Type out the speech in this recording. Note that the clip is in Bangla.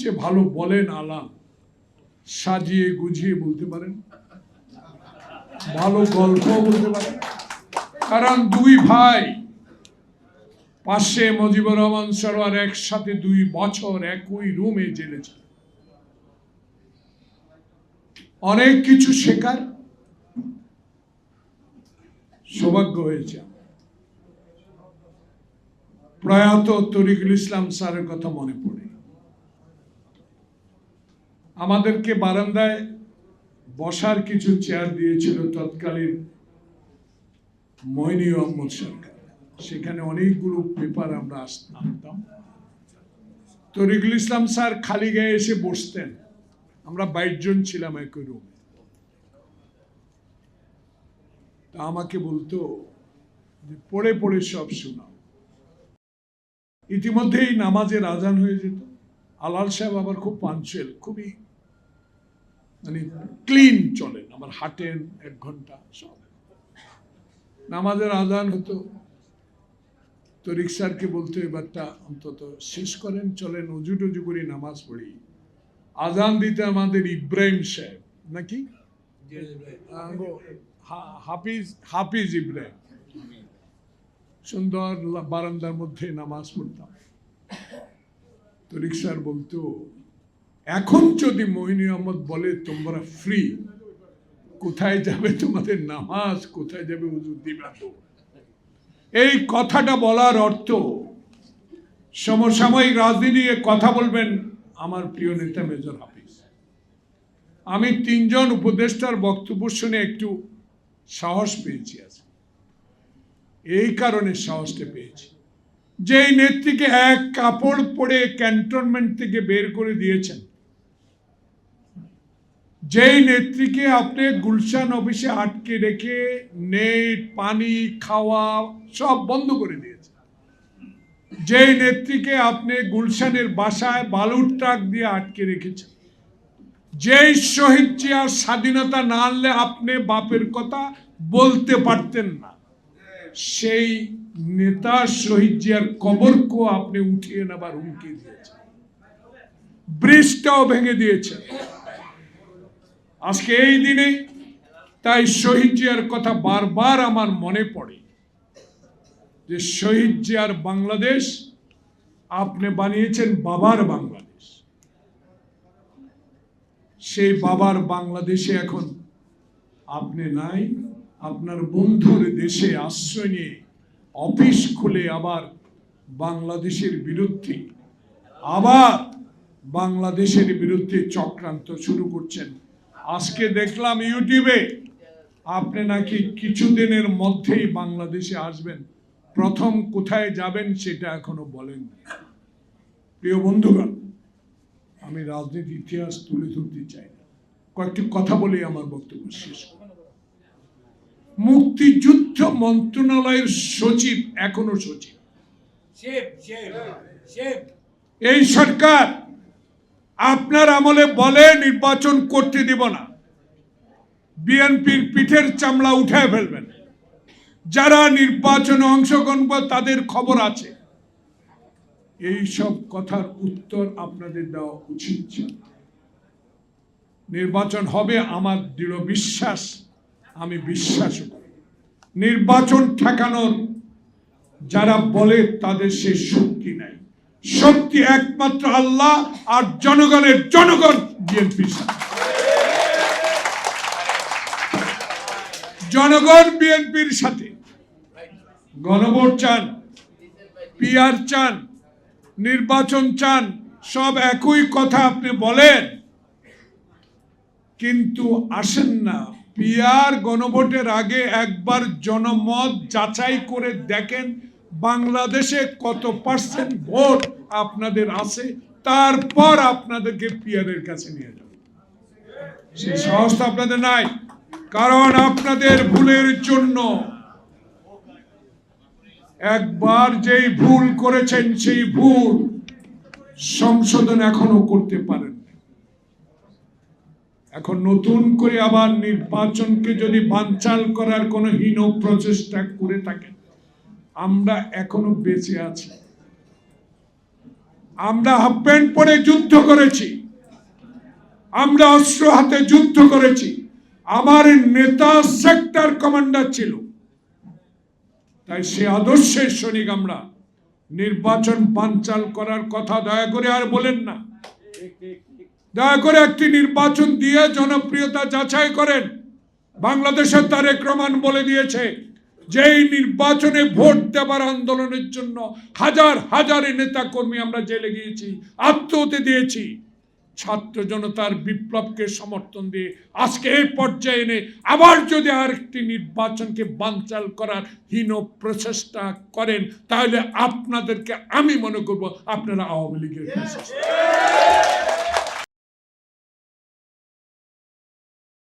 সবচেয়ে ভালো বলেন আলাপ, সাজিয়ে গুছিয়ে বলতে পারেন, ভালো গল্প বলতে পারেন। কারণ দুই ভাই পাশে মুজিবুর রহমান সরোয়ার একসাথে 2 বছর একই রুমে জেলেছে। অনেক কিছু শেখার সৌভাগ্য হয়েছে। প্রয়াত তরিকুল ইসলাম স্যারের কথা মনে পড়ে। আমাদেরকে বারান্দায় বসার কিছু চেয়ার দিয়েছিল তৎকালীন মইনি আহমদ সরকার। সেখানে অনেকগুলো পেপার আমরা আনতাম। তরিকুল ইসলাম স্যার খালি গায়ে এসে বসতেন। আমরা 22 জন ছিলাম একই রুমে। তা আমাকে বলতো যে পড়ে পড়ে সব শোনাও। ইতিমধ্যেই নামাজের আজান হয়ে যেত। আলাল সাহেব আবার খুব পাঞ্চুয়াল, খুবই মানে ক্লিন চলেন, আমার হাঁটেন 1 ঘন্টা সব। নামাজের আজান হতো, তরিক স্যারকে বলতো এবারটা অন্তত শেষ করেন, চলেন উজু টুজু করে নামাজ পড়ি। আজান দিতে আমাদের ইব্রাহিম সাহেব নাকি হাফিজ ইব্রাহিম, সুন্দর বারান্দার মধ্যে নামাজ পড়তাম। তরিক স্যার বলতো এখন যদি মইনি আহমদ বলে তোমরা ফ্রি, কোথায় যাবে তোমাদের নামাজ, কোথায় যাবে উজু দিবা? এই কথাটা বলার অর্থ সমসাময়িক রাজনীতি নিয়ে কথা বলবেন আমার প্রিয় নেতা মেজর হাফিজ। আমি 3 জন উপদেষ্টার বক্তব্য শুনে একটু সাহস পেয়েছি আজ। এই কারণে সাহসটা পেয়েছি, যেই নেত্রীকে এক কাপড় পরে ক্যান্টনমেন্ট থেকে বের করে দিয়েছেন, যেই নেত্রীকে আপনি গুলশান অফিসে আটকে রেখে নেট পানি খাওয়া সব বন্ধ করে দিয়েছেন, যেই নেত্রীকে আপনি গুলশানের বাসায় বালুর ট্রাক দিয়ে আটকে রেখেছেন, যেই শহীদ জিয়ার স্বাধীনতা না আনলে আপনি বাপের কথা বলতে পারতেন না, সেই নেতা শহীদ জিয়ার কবরকেও আপনি উঠিয়ে নেবার হুমকি দিয়েছেন, ব্রিজটাও ভেঙে দিয়েছেন। আজকে এই দিনে তাই শহীদ জিয়ার কথা বারবার আমার মনে পড়ে যে শহীদ জিয়ার বাংলাদেশ আপনি বানিয়েছেন বাবার বাংলাদেশ। সেই বাবার বাংলাদেশে এখন আপনি নাই। আপনার বন্ধুর দেশে আশ্রয় নিয়ে অফিস খুলে আবার বাংলাদেশের বিরুদ্ধে চক্রান্ত শুরু করছেন। আজকে দেখলাম ইউটিউবে আপনি নাকি কিছুদিনের মধ্যেই বাংলাদেশে আসবেন, প্রথম কোথায় যাবেন সেটা এখনো বলেন। প্রিয় বন্ধুগণ, আমি রাজনীতি ইতিহাস তুলে ধরতে চাই না, কয়েকটি কথা বলে আমার বক্তব্য শেষ করব। মুক্তিযুদ্ধ মন্ত্রণালয়ের সচিব এখনো সচিব। এই সরকার আপনার আমলে বলে নির্বাচন করতে দিব না, বিএনপির পিঠের চামড়া উঠে ফেলবেন। যারা নির্বাচনে অংশগ্রহণ করে তাদের খবর আছে। এই সব কথার উত্তর আপনাদের দেওয়া উচিত ছিল। নির্বাচন হবে আমার দৃঢ় বিশ্বাস, আমি বিশ্বাস করি। নির্বাচন ঠেকানোর যারা বলে তাদের সে শক্তি নাই। শক্তি একমাত্র আল্লাহ আর জনগণের, জনগণ বিএনপির সাথে। জনগণ বিএনপির সাথে। গণভোট চান, পিআর চান, নির্বাচন চান, সব একই কথা আপনি বলেন, কিন্তু আসেন না। পিআর গণভোটের আগে একবার জনমত যাচাই করে দেখেন বাংলাদেশে কত % ভোট আপনাদের আছে, তারপর আপনাদেরকে পিআরের কাছে নিয়ে যাবে। সেই সাহস আপনাদের নাই, কারণ আপনাদের ভুলের জন্য একবার যেই ভুল করেছেন সেই ভুল সংশোধন এখনো করতে পারেন। এখন নতুন করে আবার নির্বাচনকে যদি বানচাল করার কোন হীন প্রচেষ্টা করে থাকেন, আমরা এখনো বেঁচে আছি। আমরা হাফ প্যান্ট পরে যুদ্ধ করেছি, আমরা অস্ত্র হাতে যুদ্ধ করেছি। আমার নেতা সেক্টর কমান্ডার ছিল, তাই সে আদর্শের সৈনিক আমরা। নির্বাচন বানচাল করার কথা দয়া করে আর বলেন না। দয়া করে একটি নির্বাচন দিয়ে জনপ্রিয়তা যাচাই করেন। বাংলাদেশের তারেক রহমান বলে দিয়েছে যে এই নির্বাচনে ভোট দেবার আন্দোলনের জন্য হাজার হাজার নেতা কর্মী আমরা জেলে গিয়েছি, আত্মহত্যা দিয়েছি। ছাত্র জনতার বিপ্লবকে সমর্থন দিয়ে আজকে এই পর্যায়ে এনে আবার যদি আরেকটি নির্বাচনকে বানচাল করার হীন প্রচেষ্টা করেন, তাহলে আপনাদেরকে আমি মনে করব আপনারা আওয়ামী লীগের